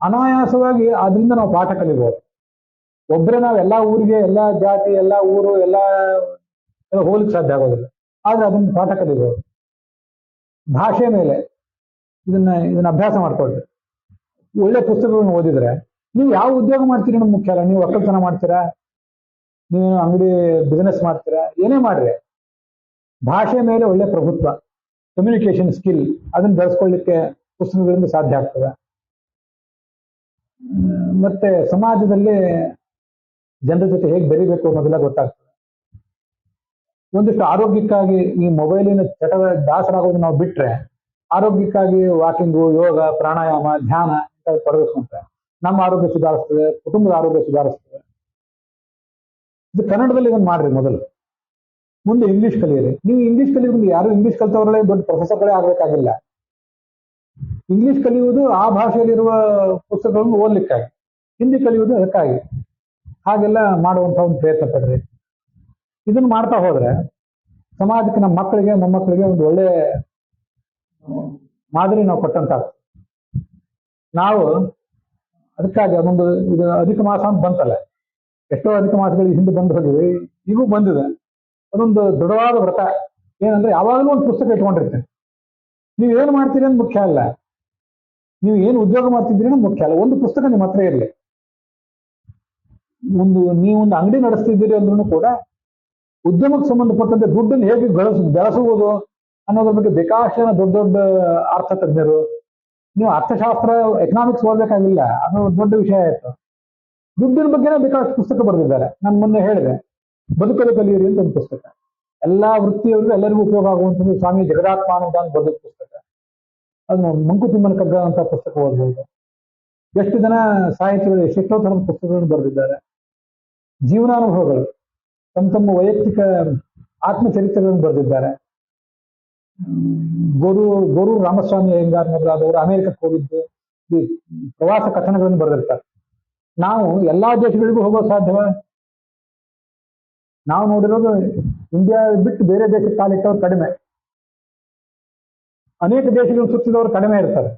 ಅನಾಯಾಸವಾಗಿ ಅದರಿಂದ ನಾವು ಪಾಠ ಕಲಿಬಹುದು. ಒಬ್ಬರೇ ನಾವು ಎಲ್ಲಾ ಊರಿಗೆ, ಎಲ್ಲಾ ಜಾತಿ, ಎಲ್ಲಾ ಊರು, ಎಲ್ಲ ಹೋಲಿಕ್ಕೆ ಸಾಧ್ಯ ಆಗೋದಿಲ್ಲ. ಆದ್ರೆ ಅದನ್ನ ಪಾಠ ಕಲಿಬಹುದು. ಭಾಷೆ ಮೇಲೆ ಇದನ್ನ ಅಭ್ಯಾಸ ಮಾಡ್ಕೊಳ್ರಿ. ಒಳ್ಳೆ ಪುಸ್ತಕಗಳನ್ನ ಓದಿದ್ರೆ ನೀವು ಯಾವ ಉದ್ಯೋಗ ಮಾಡ್ತೀರಿ ಅನ್ನೋದು ಮುಖ್ಯ ಅಲ್ಲ. ನೀವು ಒಕ್ಕಲ್ತನ ಮಾಡ್ತೀರಾ, ನೀವು ಅಂಗಡಿ ಬಿಸ್ನೆಸ್ ಮಾಡ್ತೀರಾ, ಏನೇ ಮಾಡ್ರಿ, ಭಾಷೆ ಮೇಲೆ ಒಳ್ಳೆ ಪ್ರಭುತ್ವ, ಕಮ್ಯುನಿಕೇಶನ್ ಸ್ಕಿಲ್ ಅದನ್ನ ಬೆಳೆಸ್ಕೊಳ್ಳಿಕ್ಕೆ ಪುಸ್ತಕಗಳಿಂದ ಸಾಧ್ಯ ಆಗ್ತದೆ. ಮತ್ತೆ ಸಮಾಜದಲ್ಲಿ ಜನರ ಜೊತೆ ಹೇಗೆ ಬೆರಿಬೇಕು ಅನ್ನೋದೆಲ್ಲ ಗೊತ್ತಾಗ್ತದೆ. ಒಂದಿಷ್ಟು ಆರೋಗ್ಯಕ್ಕಾಗಿ ಈ ಮೊಬೈಲಿನ ದಾಸರಾಗೋದು ನಾವು ಬಿಟ್ರೆ, ಆರೋಗ್ಯಕ್ಕಾಗಿ ವಾಕಿಂಗು, ಯೋಗ, ಪ್ರಾಣಾಯಾಮ, ಧ್ಯಾನ ಇಂಥ ತೊಡಗಿಸ್ಕೊಂಡ್ರೆ ನಮ್ಮ ಆರೋಗ್ಯ ಸುಧಾರಿಸ್ತದೆ, ಕುಟುಂಬದ ಆರೋಗ್ಯ ಸುಧಾರಿಸ್ತದೆ. ಇದು ಕನ್ನಡದಲ್ಲಿ ಇದನ್ನು ಮಾಡ್ರಿ ಮೊದಲು, ಮುಂದೆ ಇಂಗ್ಲಿಷ್ ಕಲಿಯಿರಿ. ನೀವು ಇಂಗ್ಲಿಷ್ ಕಲಿಯೋದು ಯಾರು ಇಂಗ್ಲಿಷ್ ಕಲಿತವರೇ ದೊಡ್ಡ ಪ್ರೊಫೆಸರ್ಗಳೇ ಆಗ್ಬೇಕಾಗಿಲ್ಲ. ಇಂಗ್ಲಿಷ್ ಕಲಿಯುವುದು ಆ ಭಾಷೆಯಲ್ಲಿರುವ ಪುಸ್ತಕಗಳನ್ನು ಓದ್ಲಿಕ್ಕಾಗಿ, ಹಿಂದಿ ಕಲಿಯುವುದು ಅದಕ್ಕಾಗಿ. ಹಾಗೆಲ್ಲ ಮಾಡುವಂಥ ಒಂದು ಪ್ರಯತ್ನ ಪಡ್ರಿ. ಇದನ್ನು ಮಾಡ್ತಾ ಹೋದ್ರೆ ಸಮಾಜಕ್ಕೆ, ನಮ್ಮ ಮಕ್ಕಳಿಗೆ ಮೊಮ್ಮಕ್ಕಳಿಗೆ ಒಂದು ಒಳ್ಳೆ ಮಾದರಿ ನಾವು ಕೊಟ್ಟಂತಾಗ್ತದೆ. ನಾವು ಅದಕ್ಕಾಗಿ ಅದೊಂದು ಇದು ಅಧಿಕ ಮಾಸ ಅಂತ ಬಂತಲ್ಲ, ಎಷ್ಟೋ ಅಧಿಕ ಮಾಸಗಳಿಗೆ ಹಿಂದೆ ಬಂದು ಹೋಗಿವಿ, ಈಗೂ ಬಂದಿದೆ. ಅದೊಂದು ದೃಢವಾದ ವ್ರತ ಏನಂದ್ರೆ ಯಾವಾಗಲೂ ಒಂದು ಪುಸ್ತಕ ಇಟ್ಕೊಂಡಿರ್ತೀನಿ. ನೀವು ಏನು ಮಾಡ್ತೀರಿ ಅಂತ ಮುಖ್ಯ ಅಲ್ಲ, ನೀವು ಏನು ಉದ್ಯೋಗ ಮಾಡ್ತಿದ್ದೀರಿ ಅಂತ ಮುಖ್ಯ ಅಲ್ಲ, ಒಂದು ಪುಸ್ತಕ ನಿಮ್ಮ ಹತ್ರ ಇರಲಿ. ನೀವೊಂದು ಅಂಗಡಿ ನಡೆಸ್ತಿದ್ದೀರಿ ಅಂದ್ರೂ ಕೂಡ ಉದ್ಯಮಕ್ಕೆ ಸಂಬಂಧಪಟ್ಟಂತೆ ದುಡ್ಡನ್ನು ಹೇಗೆ ಬೆಳೆಸುವುದು ಅನ್ನೋದ್ರ ಬಗ್ಗೆ ಬೇಕಾಷ್ಟು ದೊಡ್ಡ ದೊಡ್ಡ ಅರ್ಥ ತಜ್ಞರು, ನೀವು ಅರ್ಥಶಾಸ್ತ್ರ ಎಕನಾಮಿಕ್ಸ್ ಓದಬೇಕಾಗಿಲ್ಲ, ಅದು ದೊಡ್ಡ ವಿಷಯ ಆಯ್ತು. ದುಡ್ಡಿನ ಬಗ್ಗೆನೇ ಬೇಕಾದಷ್ಟು ಪುಸ್ತಕ ಬರೆದಿದ್ದಾರೆ. ನಾನು ಮೊನ್ನೆ ಹೇಳಿದೆ, ಬದುಕಲು ಕಲಿಯಿರಿ ಅಂತ ಒಂದು ಪುಸ್ತಕ, ಎಲ್ಲಾ ವೃತ್ತಿಯವರಿಗೂ ಎಲ್ಲರಿಗೂ ಉಪಯೋಗ ಆಗುವಂಥದ್ದು. ಸ್ವಾಮಿ ಜಗದಾತ್ಮಾನಂದ ಅಂತ ಬರೆದ ಪುಸ್ತಕ, ಅದನ್ನು ಮಂಕುತಿಮ್ಮನ ಕಗ್ಗ ಅಂತ ಪುಸ್ತಕ ಓದಬಹುದು. ಎಷ್ಟು ಜನ ಸಾಹಿತಿಗಳು ಎಷ್ಟೆಷ್ಟೋ ಥರದ ಪುಸ್ತಕಗಳನ್ನು ಬರೆದಿದ್ದಾರೆ. ಜೀವನಾನುಭವಗಳು, ತಮ್ಮ ವೈಯಕ್ತಿಕ ಆತ್ಮಚರಿತ್ರೆಗಳನ್ನು ಬರೆದಿದ್ದಾರೆ. ಗೋರು ರಾಮಸ್ವಾಮಿ ಅಯ್ಯಂಗಾರ್ ಮೊದಲಾದವರು ಅಮೆರಿಕಕ್ಕೆ ಹೋಗಿದ್ದು ಈ ಪ್ರವಾಸ ಕಥನಗಳನ್ನು ಬರೆದಿರ್ತಾರೆ. ನಾವು ಎಲ್ಲಾ ದೇಶಗಳಿಗೂ ಹೋಗೋದು ಸಾಧ್ಯವ? ನಾವು ನೋಡಿರೋದು ಇಂಡಿಯಾ ಬಿಟ್ಟು ಬೇರೆ ದೇಶಕ್ಕೆ ಕಾಲಿಟ್ಟವ್ರು ಕಡಿಮೆ, ಅನೇಕ ದೇಶಗಳು ಸುತ್ತಿದವರು ಕಡಿಮೆ ಇರ್ತಾರೆ.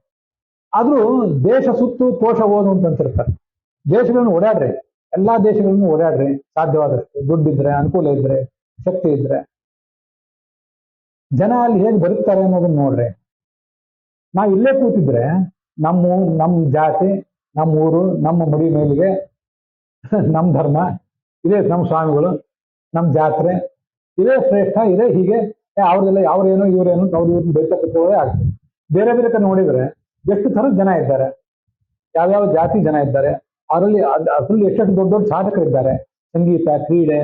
ಆದ್ರೂ ದೇಶ ಸುತ್ತು ಕೋಶ ಓದು ಅಂತಿರ್ತಾರೆ. ದೇಶಗಳನ್ನು ಓಡಾಡ್ರಿ, ಎಲ್ಲಾ ದೇಶಗಳನ್ನು ಓಡಾಡ್ರಿ ಸಾಧ್ಯವಾದಷ್ಟು, ದುಡ್ಡಿದ್ರೆ, ಅನುಕೂಲ ಇದ್ರೆ, ಶಕ್ತಿ ಇದ್ರೆ. ಜನ ಅಲ್ಲಿ ಹೇಗೆ ಬದುಕ್ತಾರೆ ಅನ್ನೋದನ್ನ ನೋಡ್ರಿ. ನಾವು ಇಲ್ಲೇ ಕೂತಿದ್ರೆ ನಮ್ಮ ಜಾತಿ, ನಮ್ಮ ಊರು, ನಮ್ಮ ಮಡಿ ಮೇಲಿಗೆ, ನಮ್ಮ ಧರ್ಮ ಇದೇ, ನಮ್ಮ ಸ್ವಾಮಿಗಳು, ನಮ್ಮ ಜಾತ್ರೆ ಇದೇ ಶ್ರೇಷ್ಠ, ಇದೇ ಹೀಗೆ, ಅವ್ರಿಗೆಲ್ಲ ಅವ್ರೇನೋ ಇವರೇನು ಅವ್ರು ಇವ್ರನ್ನ ಬೈತ ಕೂತ್ಕೊಳ್ಳೋದೇ ಆಗ್ತದೆ. ಬೇರೆ ಬೇರೆ ಕಡೆ ನೋಡಿದ್ರೆ ಎಷ್ಟು ಥರದ ಜನ ಇದ್ದಾರೆ, ಯಾವ್ಯಾವ ಜಾತಿ ಜನ ಇದ್ದಾರೆ, ಅದರಲ್ಲಿ ಎಷ್ಟೆಷ್ಟು ದೊಡ್ಡ ದೊಡ್ಡ ಸಾಧಕರಿದ್ದಾರೆ. ಸಂಗೀತ, ಕ್ರೀಡೆ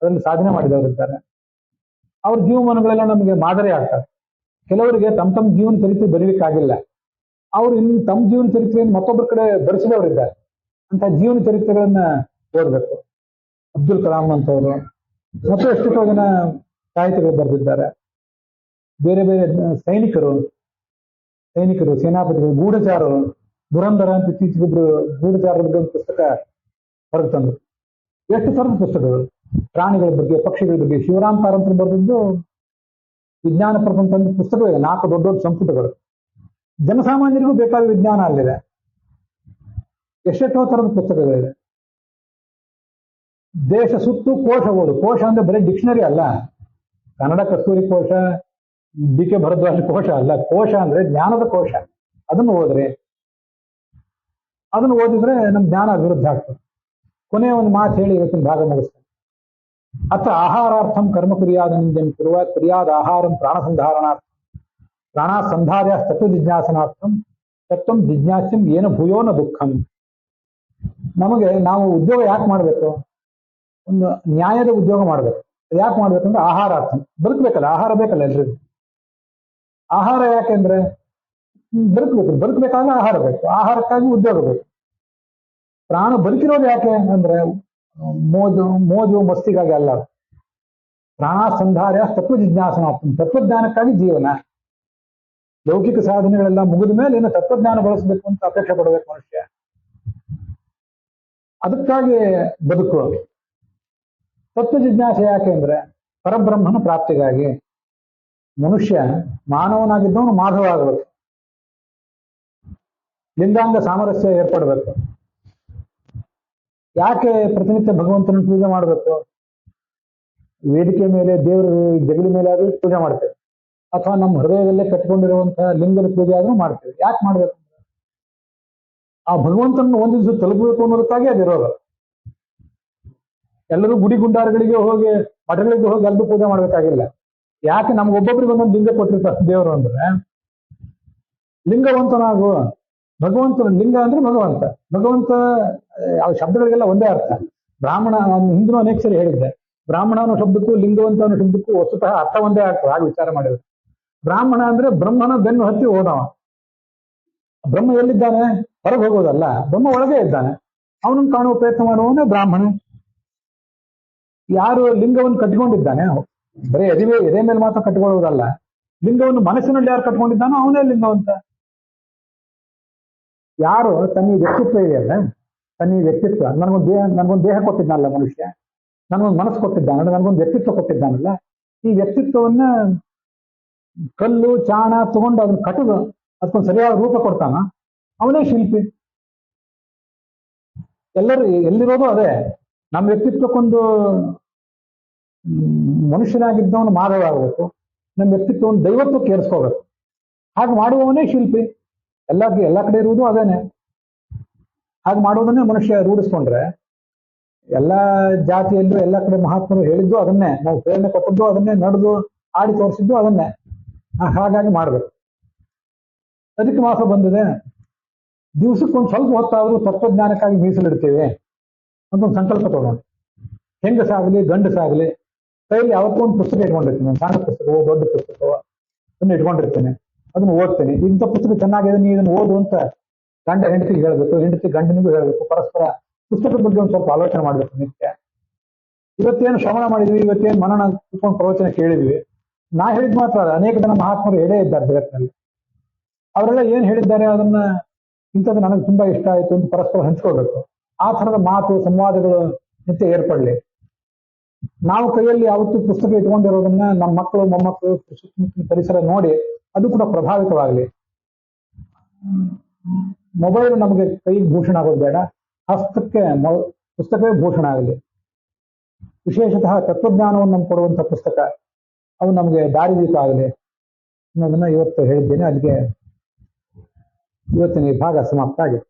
ಅದರಲ್ಲಿ ಸಾಧನೆ ಮಾಡಿದವರಿದ್ದಾರೆ. ಅವ್ರ ಜೀವಮಾನಗಳೆಲ್ಲ ನಮಗೆ ಮಾದರಿ ಆಗ್ತಾರೆ. ಕೆಲವರಿಗೆ ತಮ್ಮ ಜೀವನ ಚರಿತ್ರೆ ಬರೀಲಿಕ್ಕಾಗಿಲ್ಲ, ಅವ್ರು ಇನ್ನು ತಮ್ಮ ಜೀವನ ಚರಿತ್ರೆಯನ್ನು ಮತ್ತೊಬ್ಬರ ಕಡೆ ಬರೆಸಿದವರಿದ್ದಾರೆ. ಅಂತ ಜೀವನ ಚರಿತ್ರೆಗಳನ್ನ ಓದಬೇಕು. ಅಬ್ದುಲ್ ಕಲಾಂ ಅಂತವರು ಮತ್ತು ಎಷ್ಟೆಷ್ಟೋ ಜನ ಸಾಹಿತಿಗಳು ಬರೆದಿದ್ದಾರೆ. ಬೇರೆ ಬೇರೆ ಸೈನಿಕರು, ಸೇನಾಪತಿಗಳು, ಗೂಢಚಾರರು, ದುರಂಧರ ಅಂತ ಇತ್ತೀಚೆಗೊಬ್ರು ಗೂಢಚಾರರ ಬಗ್ಗೆ ಒಂದು ಪುಸ್ತಕ ಹೊರಗೆ ತಂದ್ರು. ಎಷ್ಟು ಥರದ ಪುಸ್ತಕಗಳು, ಪ್ರಾಣಿಗಳ ಬಗ್ಗೆ, ಪಕ್ಷಿಗಳ ಬಗ್ಗೆ. ಶಿವರಾಮ್ ಕಾರಂತರು ಬರೆದಿದ್ದು ವಿಜ್ಞಾನ ಪ್ರಪಂಚ ಅಂತ ಪುಸ್ತಕವಿದೆ, 4 ದೊಡ್ಡ ದೊಡ್ಡ ಸಂಪುಟಗಳು. ಜನಸಾಮಾನ್ಯರಿಗೂ ಬೇಕಾದ ವಿಜ್ಞಾನ ಅಲ್ಲಿದೆ. ಎಷ್ಟೆಷ್ಟೋ ಥರದ ಪುಸ್ತಕಗಳಿದೆ. ದೇಶ ಸುತ್ತು ಕೋಶ ಓದು. ಕೋಶ ಅಂದ್ರೆ ಬರೀ ಡಿಕ್ಷನರಿ ಅಲ್ಲ, ಕನ್ನಡ ಕಸ್ತೂರಿ ಕೋಶ, ಡಿ.ಕೆ. ಭರದ್ವಾಜ ಕೋಶ ಅಲ್ಲ. ಕೋಶ ಅಂದ್ರೆ ಜ್ಞಾನದ ಕೋಶ. ಅದನ್ನು ಓದ್ರಿ. ಅದನ್ನು ಓದಿದ್ರೆ ನಮ್ ಜ್ಞಾನ ಅಭಿವೃದ್ಧಿ ಆಗ್ತದೆ. ಕೊನೆಯ ಒಂದು ಮಾತು ಹೇಳಿ ಇವತ್ತಿನ ಭಾಗ ಮುಗಿಸ್ತೇನೆ. ಅತ್ರ ಆಹಾರಾರ್ಥಂ ಕರ್ಮ ಕ್ರಿಯಾದಂಜನ್ ಕುರುವ ಕ್ರಿಯಾದ ಆಹಾರಂ ಪ್ರಾಣಸಂಧಾರಣಾರ್ಥಂ ಪ್ರಾಣಸಂಧಾರ್ಯ ತತ್ವ ಜಿಜ್ಞಾಸನಾರ್ಥಂ ತತ್ವಂ ಜಿಜ್ಞಾಸ್ಯಂ ಏನ ಭೂಯೋನ ದುಃಖಂ. ನಾವು ಉದ್ಯೋಗ ಯಾಕೆ ಮಾಡಬೇಕು? ಒಂದು ನ್ಯಾಯದ ಉದ್ಯೋಗ ಮಾಡಬೇಕು. ಯಾಕೆ ಮಾಡ್ಬೇಕಂದ್ರೆ ಆಹಾರಾರ್ಥ, ಬದುಕಬೇಕಲ್ಲ, ಆಹಾರ ಬೇಕಲ್ಲ ಎಲ್ರಿಗೂ. ಆಹಾರ ಯಾಕೆಂದ್ರೆ ಬದುಕಬೇಕಾದ್ರೆ ಆಹಾರ ಬೇಕು, ಆಹಾರಕ್ಕಾಗಿ ಉದ್ಯೋಗ ಬೇಕು. ಪ್ರಾಣ ಬದುಕಿರೋದು ಯಾಕೆ ಅಂದ್ರೆ ಮೋಜು ಮಸ್ತಿಗಾಗಿ ಅಲ್ಲ. ಪ್ರಾಣ ಸಂಧಾರ್ಯ ತತ್ವ ಜಿಜ್ಞಾಸನಾರ್ಥಂ, ತತ್ವಜ್ಞಾನಕ್ಕಾಗಿ ಜೀವನ. ಲೌಕಿಕ ಸಾಧನೆಗಳೆಲ್ಲ ಮುಗಿದ ಮೇಲೆ ಇನ್ನು ತತ್ವಜ್ಞಾನ ಬಳಸಬೇಕು ಅಂತ ಅಪೇಕ್ಷೆ ಪಡಬೇಕು ಮನುಷ್ಯ. ಅದಕ್ಕಾಗಿ ಬದುಕು. ತತ್ವ ಜಿಜ್ಞಾಸೆ ಯಾಕೆ ಅಂದ್ರೆ ಪರಬ್ರಹ್ಮನ ಪ್ರಾಪ್ತಿಗಾಗಿ. ಮನುಷ್ಯ ಮಾನವನಾಗಿದ್ದವನು ಮಾಧವ ಆಗಬೇಕು, ಲಿಂಗಾಂಗ ಸಾಮರಸ್ಯ ಏರ್ಪಡಬೇಕು. ಯಾಕೆ ಪ್ರತಿನಿತ್ಯ ಭಗವಂತನ ಪೂಜೆ ಮಾಡಬೇಕು? ವೇದಿಕೆ ಮೇಲೆ, ದೇವರು ಜಗಲಿ ಮೇಲೆ ಆದ್ರೂ ಪೂಜೆ ಮಾಡ್ತೇವೆ, ಅಥವಾ ನಮ್ಮ ಹೃದಯದಲ್ಲೇ ಕಟ್ಕೊಂಡಿರುವಂತಹ ಲಿಂಗದ ಪೂಜೆ ಆದ್ರೂ ಮಾಡ್ತೇವೆ. ಯಾಕೆ ಮಾಡ್ಬೇಕು? ಆ ಭಗವಂತನ ಒಂದು ದಿವಸ ತಲುಪಬೇಕು ಅನ್ನೋದಕ್ಕಾಗಿ ಅದಿರೋದು. ಎಲ್ಲರೂ ಗುಡಿ ಗುಂಡಾರಗಳಿಗೆ ಹೋಗಿ, ಮಠಗಳಿಗೆ ಹೋಗಿ ಎಲ್ಲರೂ ಪೂಜೆ ಮಾಡ್ಬೇಕಾಗಿಲ್ಲ. ಯಾಕೆ ನಮ್ಗೊಬ್ಬೊಬ್ರಿಗೆ ಒಂದೊಂದು ಲಿಂಗ ಕೊಟ್ಟಿರ್ತಾರೆ ದೇವರು ಅಂದ್ರೆ, ಲಿಂಗವಂತನಾಗು. ಭಗವಂತನ ಲಿಂಗ ಅಂದ್ರೆ ಭಗವಂತ. ಭಗವಂತ ಯಾವ ಶಬ್ದಗಳಿಗೆಲ್ಲ ಒಂದೇ ಅರ್ಥ. ಬ್ರಾಹ್ಮಣ, ಹಿಂದಿನ ಅನೇಕ ಸರಿ ಹೇಳಿದ್ದೆ, ಬ್ರಾಹ್ಮಣ ಅನ್ನೋ ಶಬ್ದಕ್ಕೂ ಲಿಂಗವಂತ ಅನ್ನೋ ಶಬ್ದಕ್ಕೂ ವಸ್ತುತಃ ಅರ್ಥ ಒಂದೇ ಆಗ್ತದೆ. ಹಾಗೆ ವಿಚಾರ ಮಾಡಿದ್ರು. ಬ್ರಾಹ್ಮಣ ಅಂದ್ರೆ ಬ್ರಹ್ಮನ ಬೆನ್ನು ಹತ್ತಿ ಹೋದವ. ಬ್ರಹ್ಮ ಎಲ್ಲಿದ್ದಾನೆ? ಹೊರಗೆ ಹೋಗೋದಲ್ಲ, ಬ್ರಹ್ಮ ಒಳಗೆ ಇದ್ದಾನೆ. ಅವನನ್ನು ಕಾಣುವ ಪ್ರಯತ್ನ ಮಾಡುವವನೇ ಬ್ರಾಹ್ಮಣ. ಯಾರು ಲಿಂಗವನ್ನು ಕಟ್ಟಿಕೊಂಡಿದ್ದಾನೆ, ಬರೀ ಎದೆ ಮೇಲೆ ಮಾತ್ರ ಕಟ್ಟಿಕೊಳ್ಳುವುದಲ್ಲ, ಲಿಂಗವನ್ನು ಮನಸ್ಸಿನಲ್ಲಿ ಯಾರು ಕಟ್ಕೊಂಡಿದ್ದಾನೋ ಅವನೇ ಲಿಂಗವಂತ. ಯಾರು ತನ್ನ ವ್ಯಕ್ತಿತ್ವ ಇದೆಯಲ್ಲ, ತನ್ನ ವ್ಯಕ್ತಿತ್ವ, ನನಗೊಂದು ದೇಹ ಕೊಟ್ಟಿದ್ದಾನಲ್ಲ ಮನುಷ್ಯ, ನನಗೊಂದು ಮನಸ್ಸು ಕೊಟ್ಟಿದ್ದಾನಲ್ಲ, ನನಗೊಂದು ವ್ಯಕ್ತಿತ್ವ ಕೊಟ್ಟಿದ್ದಾನಲ್ಲ, ಈ ವ್ಯಕ್ತಿತ್ವವನ್ನ ಕಲ್ಲು ಚಾಣ ತಗೊಂಡು ಅದನ್ನ ಕಟ್ಟದು ಅದಕ್ಕೊಂದು ಸರಿಯಾದ ರೂಪ ಕೊಡ್ತಾನ, ಅವನೇ ಶಿಲ್ಪಿ. ಎಲ್ಲರೂ ಎಲ್ಲಿರೋದು ಅದೇ. ನಮ್ಮ ವ್ಯಕ್ತಿತ್ವಕ್ಕೊಂದು ಮನುಷ್ಯನಾಗಿದ್ದವನು ಮಾಧವ ಆಗಬೇಕು, ನಮ್ಮ ವ್ಯಕ್ತಿತ್ವವನ್ನು ದೈವತ್ವಕ್ಕೆ ಏರಿಸ್ಕೋಬೇಕು. ಹಾಗೆ ಮಾಡುವವನೇ ಶಿಲ್ಪಿ. ಎಲ್ಲ ಕಡೆ ಇರುವುದು ಅದೇನೆ. ಹಾಗೆ ಮಾಡುವುದನ್ನೇ ಮನುಷ್ಯ ರೂಢಿಸ್ಕೊಂಡ್ರೆ, ಎಲ್ಲ ಜಾತಿಯಲ್ಲೂ ಎಲ್ಲ ಕಡೆ ಮಹಾತ್ಮರು ಹೇಳಿದ್ದು ಅದನ್ನೇ, ನಾವು ಪ್ರೇರಣೆ ಕೊಟ್ಟದ್ದು ಅದನ್ನೇ, ನಡೆದು ಆಡಿ ತೋರಿಸಿದ್ದು ಅದನ್ನೇ. ಹಾಗಾಗಿ ಮಾಡ್ಬೇಕು. ಅದಕ್ಕೆ ಮಾಸ ಬಂದಿದೆ, ದಿವಸಕ್ಕೊಂದು ಸ್ವಲ್ಪ ಹೊತ್ತಾದರೂ ತತ್ವಜ್ಞಾನಕ್ಕಾಗಿ ಮೀಸಲಿಡ್ತೇವೆ ಅಂತ ಒಂದು ಸಂಕಲ್ಪ ತಗೊಂಡು, ಹೆಂಗಸಾಗಲಿ ಗಂಡಸಾಗಲಿ ಕೈಯಲ್ಲಿ ಯಾವತ್ತೂ ಒಂದು ಪುಸ್ತಕ ಇಟ್ಕೊಂಡಿರ್ತೀನಿ, ಸಣ್ಣ ಪುಸ್ತಕವೋ ದೊಡ್ಡ ಪುಸ್ತಕವೋ ಅದನ್ನ ಇಟ್ಕೊಂಡಿರ್ತೇನೆ, ಅದನ್ನು ಓದ್ತೇನೆ. ಇಂಥ ಪುಸ್ತಕ ಚೆನ್ನಾಗಿದೆ, ನೀ ಇದನ್ನು ಓದು ಅಂತ ಗಂಡ ಹೆಂಡತಿಗೆ ಹೇಳ್ಬೇಕು, ಹೆಂಡತಿ ಗಂಡನಿಗೂ ಹೇಳ್ಬೇಕು. ಪರಸ್ಪರ ಪುಸ್ತಕದ ಬಗ್ಗೆ ಒಂದು ಸ್ವಲ್ಪ ಆಲೋಚನೆ ಮಾಡ್ಬೇಕು ನಿತ್ಯ. ಇವತ್ತೇನು ಶ್ರವಣ ಮಾಡಿದ್ವಿ, ಇವತ್ತೇನು ಮನನ ಕುತ್ಕೊಂಡು ಪ್ರವಚನ ಕೇಳಿದ್ವಿ, ನಾ ಹೇಳಿದ್ ಮಾತ್ರ ಅಲ್ಲ, ಅನೇಕ ಜನ ಮಹಾತ್ಮರು ಹೇಳೇ ಇದ್ದಾರೆ ಜಗತ್ತಿನಲ್ಲಿ. ಅವರೆಲ್ಲ ಏನ್ ಹೇಳಿದ್ದಾರೆ ಅದನ್ನ, ಇಂಥದ್ದು ನನಗೆ ತುಂಬಾ ಇಷ್ಟ ಆಯ್ತು ಅಂತ ಪರಸ್ಪರ ಹಂಚ್ಕೋಬೇಕು. ಆ ಥರದ ಮಾತು ಸಂವಾದಗಳು ನಿತ್ಯ ಏರ್ಪಡ್ಲಿ. ನಾವು ಕೈಯಲ್ಲಿ ಯಾವತ್ತೂ ಪುಸ್ತಕ ಇಟ್ಕೊಂಡಿರೋದನ್ನ ನಮ್ಮ ಮಕ್ಕಳು ಮೊಮ್ಮಕ್ಕಳು ಸುತ್ತಮುತ್ತಲಿನ ಪರಿಸರ ನೋಡಿ ಅದು ಕೂಡ ಪ್ರಭಾವಿತವಾಗಲಿ. ಮೊಬೈಲ್ ನಮಗೆ ಕೈಗೆ ಭೂಷಣ ಆಗೋದು ಬೇಡ, ಹಸ್ತಕ್ಕೆ ಪುಸ್ತಕವೇ ಭೂಷಣ ಆಗಲಿ. ವಿಶೇಷತಃ ತತ್ವಜ್ಞಾನವನ್ನು ನಮ್ಗೆ ಕೊಡುವಂಥ ಪುಸ್ತಕ ಅವು ನಮಗೆ ದಾರಿದೀಪ ಆಗಲಿ ಅನ್ನೋದನ್ನ ಇವತ್ತು ಹೇಳಿದ್ದೇನೆ. ಅದಕ್ಕೆ ಇವತ್ತಿನ ಈ ಭಾಗ ಸಮಾಪ್ತ ಆಗಿದೆ.